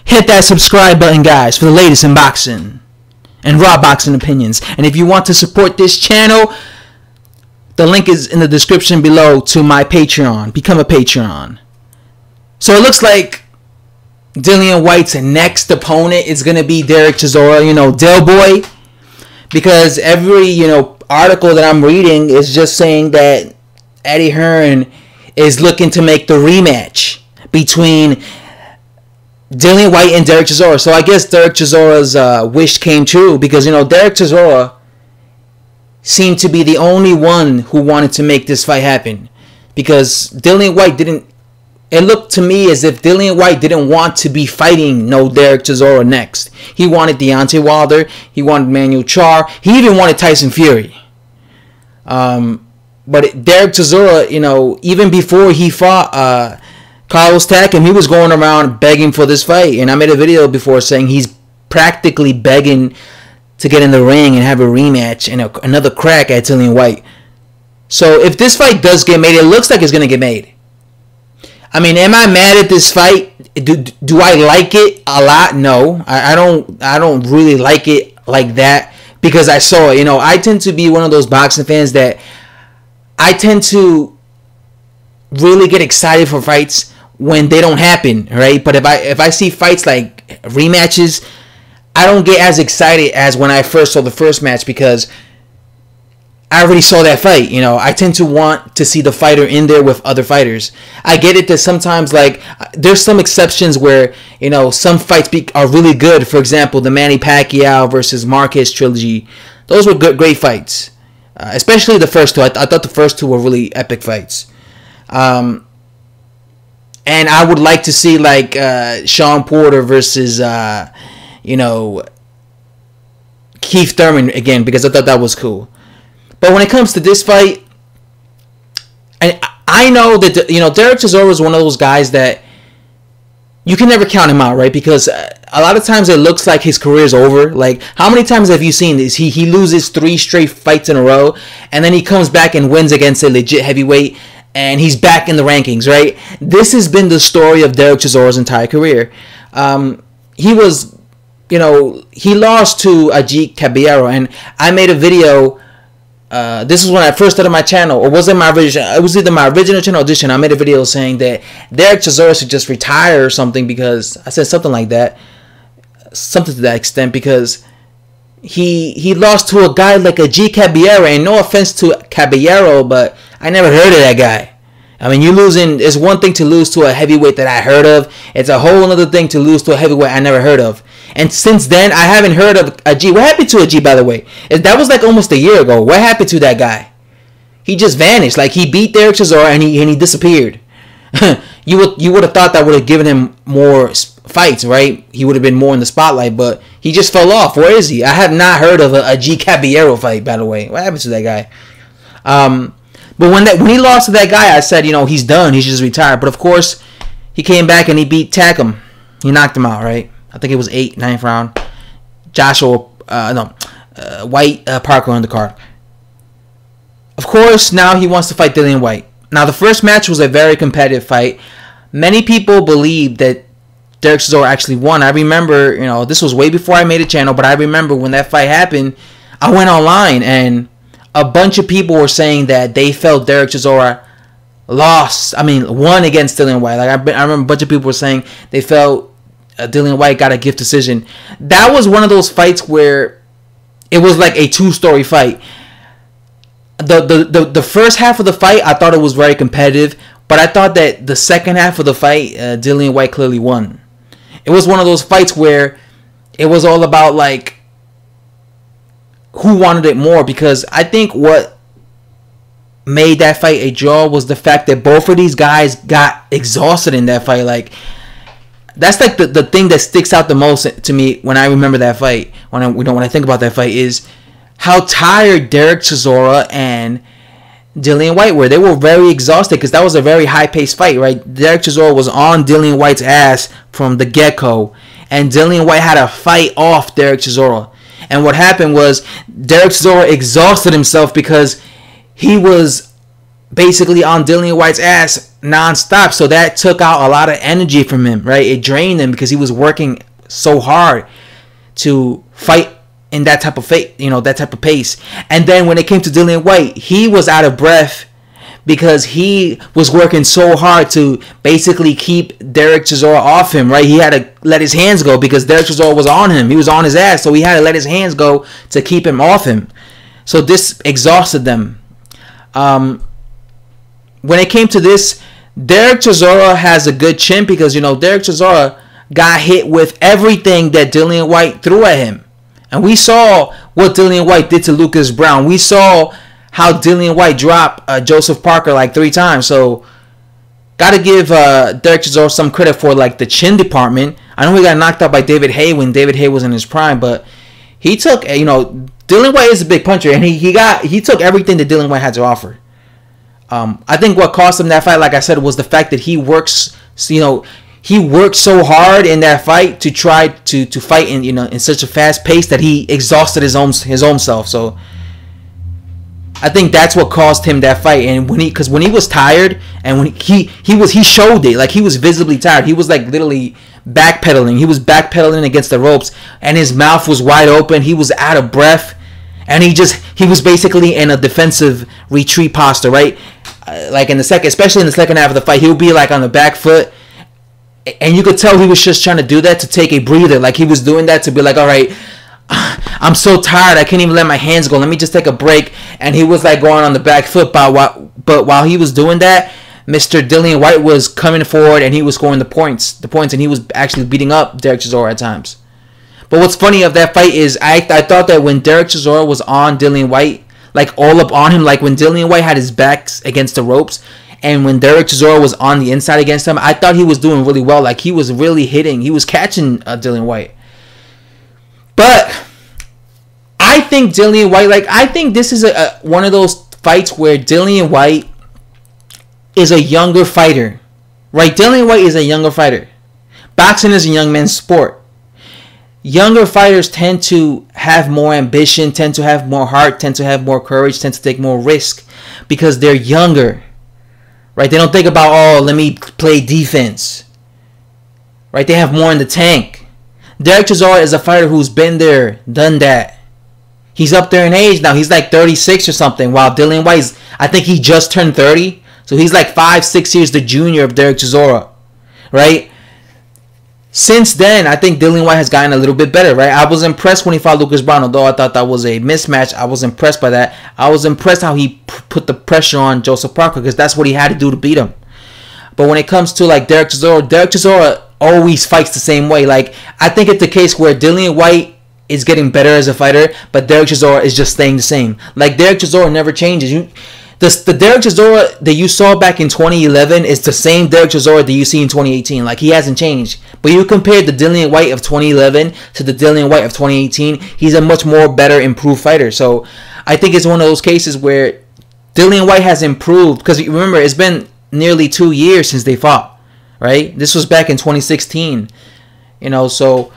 hit that subscribe button, guys, for the latest in boxing and raw boxing opinions. And if you want to support this channel, the link is in the description below to my Patreon. Become a Patreon. So it looks like Dillian Whyte's next opponent is going to be Dereck Chisroa, Dill Boy. Because every, article that I'm reading is just saying that Eddie Hearn is looking to make the rematch between Dillian Whyte and Dereck Chisroa. So I guess Dereck Chisora's wish came true because, Dereck Chisroa seemed to be the only one who wanted to make this fight happen. Because Dillian Whyte didn't... It looked to me as if Dillian Whyte didn't want to be fighting Dereck Chisroa next. He wanted Deontay Wilder. He wanted Manuel Charr. He even wanted Tyson Fury. But Dereck Chisroa, even before he fought Carlos Takam, he was going around begging for this fight. And I made a video before saying he's practically begging to get in the ring and have a rematch and another crack at Dillian Whyte. So if this fight does get made, it looks like it's going to get made. I mean, am I mad at this fight? Do I like it a lot? No, I don't really like it like that because I saw it. I tend to be one of those boxing fans that I tend to really get excited for fights when they don't happen, right? But if I see fights like rematches, I don't get as excited as when I first saw the first match because I already saw that fight. I tend to want to see the fighter in there with other fighters. I get it that sometimes, there's some exceptions where, some fights are really good. For example, the Manny Pacquiao versus Marquez trilogy. Those were great fights. Especially the first two. I thought the first two were really epic fights. And I would like to see, Sean Porter versus, Keith Thurman again because I thought that was cool. But when it comes to this fight, I know that Dereck Chisroa is one of those guys that you can never count him out, right? Because a lot of times it looks like his career is over. Like, how many times have you seen this? He loses 3 straight fights in a row, and then he comes back and wins against a legit heavyweight, and he's back in the rankings, right? This has been the story of Dereck Chisora's entire career. He was, he lost to Ajit Caballero, and I made a video. This is when I first started my channel, or was it my original? It was either my original channel or this channel. I made a video saying that Dereck Chisroa should just retire or something because I said something like that, something to that extent because he lost to a guy like Ajit Caballero. And no offense to Caballero, but I never heard of that guy. I mean, it's one thing to lose to a heavyweight that I heard of. It's a whole other thing to lose to a heavyweight I never heard of. And since then, I haven't heard of Ajit. What happened to Ajit, by the way? That was almost a year ago. What happened to that guy? He just vanished. He beat Dereck Chisroa and he disappeared. You would have thought that would have given him more fights, right? He would have been more in the spotlight, but he just fell off. Where is he? I have not heard of a Ajit Caballero fight, by the way. What happened to that guy? But when he lost to that guy, I said, he's done. He should just retire. But of course, he came back and he beat Takam. He knocked him out, right? I think it was 9th round. Whyte Parker on the card. Of course, now he wants to fight Dillian Whyte. Now, the first match was a very competitive fight. Many people believe that Dereck Chisroa actually won. I remember, this was way before I made a channel, but I remember when that fight happened, I went online and a bunch of people were saying that they felt Dereck Chisroa won against Dillian Whyte. I remember a bunch of people were saying they felt Dillian Whyte got a gift decision. That was one of those fights where it was like a 2-story fight. The first half of the fight, I thought it was very competitive, but I thought that the second half of the fight, Dillian Whyte clearly won. It was one of those fights where it was all about who wanted it more, because I think what made that fight a draw was the fact that both of these guys got exhausted in that fight. That's the thing that sticks out the most to me when I remember that fight. When I think about that fight is how tired Dereck Chisroa and Dillian Whyte were. They were very exhausted because that was a very high-paced fight, right? Dereck Chisroa was on Dillian Whyte's ass from the get-go, and Dillian Whyte had to fight off Dereck Chisroa. And what happened was Dereck Chisroa exhausted himself because he was basically on Dillian Whyte's ass nonstop. So that took out a lot of energy from him, right? It drained him because he was working so hard to fight in that type of that type of pace. And then when it came to Dillian Whyte, he was out of breath because he was working so hard to basically keep Dereck Chisroa off him, right? He had to let his hands go because Dereck Chisroa was on him. He was on his ass, so he had to let his hands go to keep him off him. So this exhausted them. When it came to this, Dereck Chisroa has a good chin because, Dereck Chisroa got hit with everything that Dillian Whyte threw at him. And we saw what Dillian Whyte did to Lucas Brown. We saw how Dillian Whyte dropped Joseph Parker like 3 times. So, got to give Dereck Chisroa some credit for like the chin department. I know he got knocked out by David Haye when David Haye was in his prime, but he took, Dillian Whyte is a big puncher, and he took everything that Dillian Whyte had to offer. I think what cost him that fight, like I said, was the fact that he works, he worked so hard in that fight to try to fight in such a fast pace that he exhausted his own self. So I think that's what caused him that fight. And when he was tired, and when he showed it, like he was visibly tired. He was like literally backpedaling. He was backpedaling against the ropes, and his mouth was wide open. He was out of breath, and he was basically in a defensive retreat posture, right? Like especially in the second half of the fight, he would be like on the back foot. And you could tell he was just trying to do that to take a breather. Like he was doing that to be like, all right, I'm so tired. I can't even let my hands go. Let me just take a break. And he was like going on the back foot. But while he was doing that, Mr. Dillian Whyte was coming forward and he was scoring the points. And he was actually beating up Dereck Chisroa at times. But what's funny of that fight is I thought that when Dereck Chisroa was on Dillian Whyte, like all up on him, like when Dillian Whyte had his backs against the ropes, and when Dereck Chisroa was on the inside against him, I thought he was doing really well. Like he was really hitting. He was catching Dillian Whyte. But I think Dillian Whyte, I think this is one of those fights where Dillian Whyte is a younger fighter. Right? Dillian Whyte is a younger fighter. Boxing is a young man's sport. Younger fighters tend to have more ambition, tend to have more heart, tend to have more courage, tend to take more risk because they're younger. Right? They don't think about, let me play defense. Right? They have more in the tank. Dereck Chisroa is a fighter who's been there, done that. He's up there in age now. He's like 36 or something. While Dillian Whyte, I think he just turned 30. So he's like 5-6 years the junior of Dereck Chisroa. Right? Since then, I think Dillian Whyte has gotten a little bit better, right? I was impressed when he fought Lucas Brown, although I thought that was a mismatch. I was impressed by that. I was impressed how he put the pressure on Joseph Parker because that's what he had to do to beat him. But when it comes to like Dereck Chisroa always fights the same way. Like I think it's the case where Dillian Whyte is getting better as a fighter, but Dereck Chisroa is just staying the same. Like Dereck Chisroa never changes. The Dereck Chisroa that you saw back in 2011 is the same Dereck Chisroa that you see in 2018. Like, he hasn't changed. But you compare the Dillian Whyte of 2011 to the Dillian Whyte of 2018, he's a much more better, improved fighter. So, I think it's one of those cases where Dillian Whyte has improved. Because, remember, it's been nearly 2 years since they fought, right? This was back in 2016. So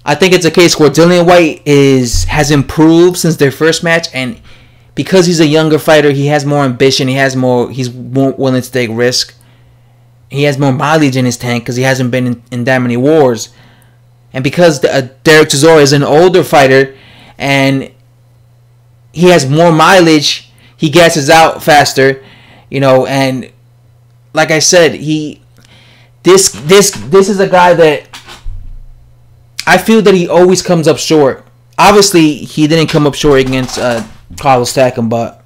I think it's a case where Dillian Whyte has improved since their first match, and because he's a younger fighter, he has more ambition. He's more willing to take risk. He has more mileage in his tank because he hasn't been in that many wars. And because Dereck Chisroa is an older fighter and he has more mileage, he gasses out faster, and like I said, this is a guy that I feel that he always comes up short. Obviously, he didn't come up short against Carlos Takam, but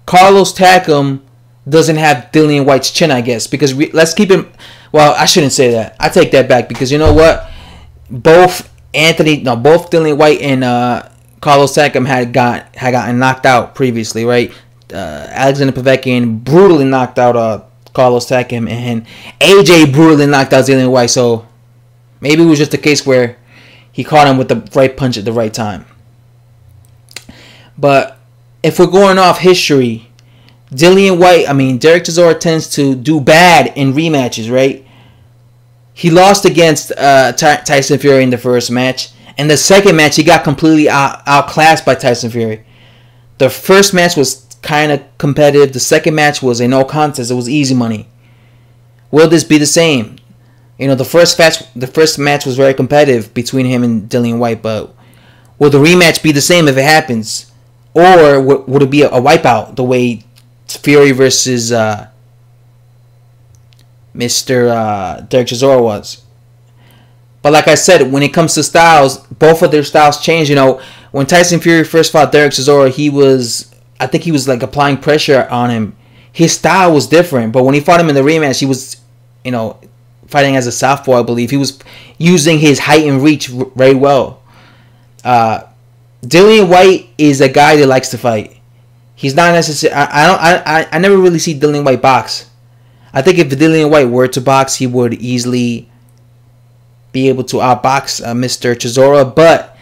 Carlos Takam doesn't have Dillian Whyte's chin, I guess, because let's keep him. Well, I shouldn't say that. I take that back because you know what? Both Dillian Whyte and Carlos Takam had gotten knocked out previously, right? Alexander Povetkin brutally knocked out Carlos Takam, and AJ brutally knocked out Dillian Whyte. So maybe it was just a case where he caught him with the right punch at the right time. But if we're going off history, Dereck Chisroa tends to do bad in rematches, right? He lost against Tyson Fury in the first match. And the second match, he got completely outclassed by Tyson Fury. The first match was kind of competitive. The second match was a no contest. It was easy money. Will this be the same? You know, the first match was very competitive between him and Dillian Whyte, but will the rematch be the same if it happens? Or would it be a wipeout the way Fury versus Mr. Dereck Chisroa was? But like I said, when it comes to styles, both of their styles change. You know, when Tyson Fury first fought Dereck Chisroa, I think he was like applying pressure on him. His style was different, but when he fought him in the rematch, he was, you know, fighting as a southpaw, I believe. He was using his height and reach very well. Dillian Whyte is a guy that likes to fight. He's not necessarily. I never really see Dillian Whyte box. I think if Dillian Whyte were to box, he would easily be able to outbox Mr. Chisroa. But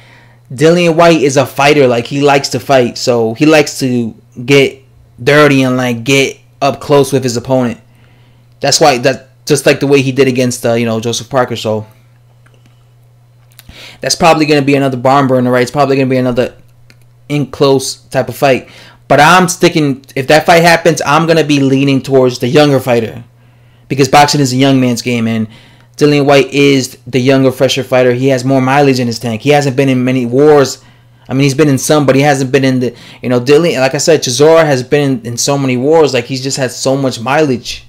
Dillian Whyte is a fighter. Like, he likes to fight, so he likes to get dirty and like get up close with his opponent. That's why just like the way he did against Joseph Parker. So that's probably going to be another barn burner, right? It's probably going to be another in close type of fight. But I'm sticking, if that fight happens, I'm going to be leaning towards the younger fighter, because boxing is a young man's game, and Dillian Whyte is the younger, fresher fighter. He has more mileage in his tank. He hasn't been in many wars. I mean, he's been in some, but he hasn't been in the, Dillian, like I said, Chisroa has been in so many wars. Like, he's just had so much mileage.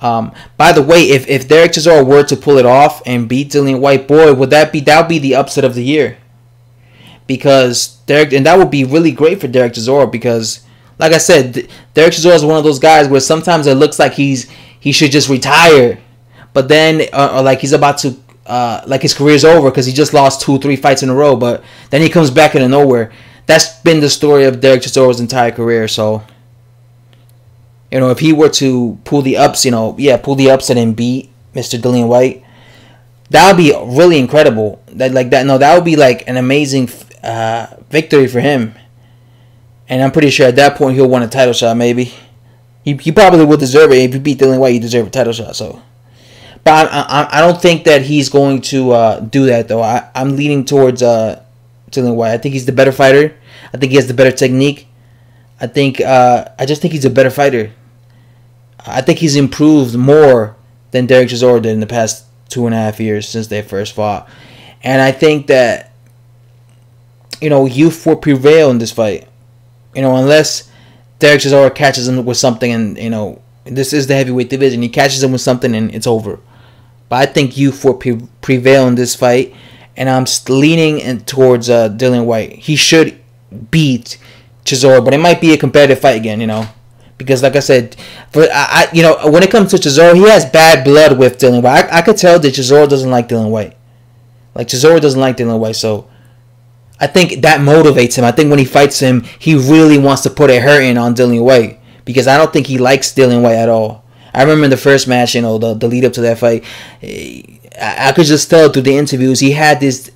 By the way, if Dereck Chisroa were to pull it off and beat Dillian Whyte, boy, that would be the upset of the year. Because that would be really great for Dereck Chisroa, because, like I said, Dereck Chisroa is one of those guys where sometimes it looks like he should just retire, but then or like he's about to like his career's over because he just lost 2-3 fights in a row, but then he comes back out of nowhere. That's been the story of Dereck Chisroa's entire career. So, if he were to pull the upset and beat Mr. Dillian Whyte, that would be really incredible. That would be like an amazing victory for him. And I'm pretty sure at that point he'll want a title shot. Maybe he probably would deserve it. If he beat Dillian Whyte, he deserve a title shot. So, but I don't think that he's going to do that though. I'm leaning towards Dillian Whyte. I think he's the better fighter. I think he has the better technique. I just think he's a better fighter. I think he's improved more than Dereck Chisroa did in the past 2.5 years since they first fought. And I think that, youth will prevail in this fight. Unless Dereck Chisroa catches him with something, and, this is the heavyweight division. He catches him with something and it's over. But I think youth will prevail in this fight. And I'm leaning towards Dillian Whyte. He should beat Chisroa, but it might be a competitive fight again, because like I said, when it comes to Chisroa, he has bad blood with Dillian Whyte. I could tell that Chisroa doesn't like Dillian Whyte. Like, Chisroa doesn't like Dillian Whyte, so I think that motivates him. I think when he fights him, he really wants to put a hurting on Dillian Whyte, because I don't think he likes Dillian Whyte at all. I remember in the first match, the lead up to that fight, I could just tell through the interviews he had this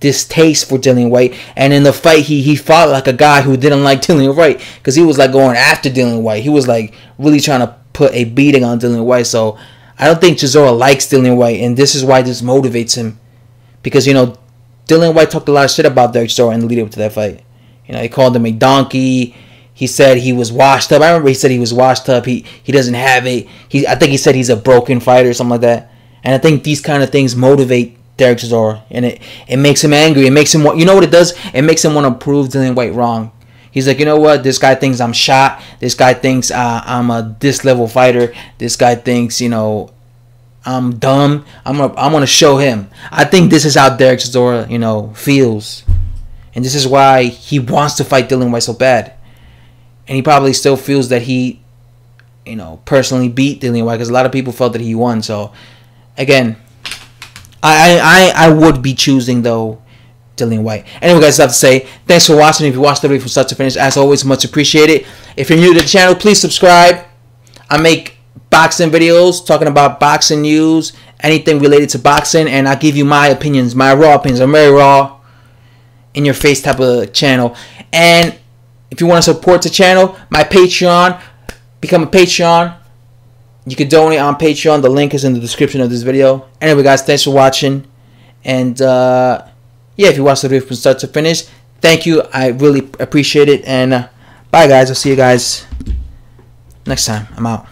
distaste for Dillian Whyte, and in the fight he fought like a guy who didn't like Dillian Whyte, because he was like going after Dillian Whyte. He was like really trying to put a beating on Dillian Whyte. So I don't think Chisroa likes Dillian Whyte, and this is why this motivates him, because Dillian Whyte talked a lot of shit about Dereck Chisroa in the lead up to that fight. He called him a donkey. He said he was washed up. I remember he said he was washed up. He doesn't have it. I think he said he's a broken fighter or something like that. And I think these kind of things motivate Dereck Chisroa, and it makes him angry. It makes him want, what it does? It makes him want to prove Dillian Whyte wrong. He's like, what? This guy thinks I'm shot. This guy thinks I'm a this level fighter. This guy thinks I'm dumb. I'm gonna show him. I think this is how Dereck Chisroa feels, and this is why he wants to fight Dillian Whyte so bad. And he probably still feels that he, personally beat Dillian Whyte, because a lot of people felt that he won. So, again, I would be choosing, though, Dillian Whyte. Anyway, guys, that's to say, thanks for watching. If you watched the video from start to finish, as always, much appreciated. If you're new to the channel, please subscribe. I make boxing videos, talking about boxing news, anything related to boxing, and I give you my opinions, my raw opinions. I'm very raw, in your face type of channel. And if you want to support the channel, my Patreon, become a Patreon. You can donate on Patreon. The link is in the description of this video. Anyway, guys, thanks for watching. And, if you watched the video from start to finish, thank you. I really appreciate it. And, Bye, guys. I'll see you guys next time. I'm out.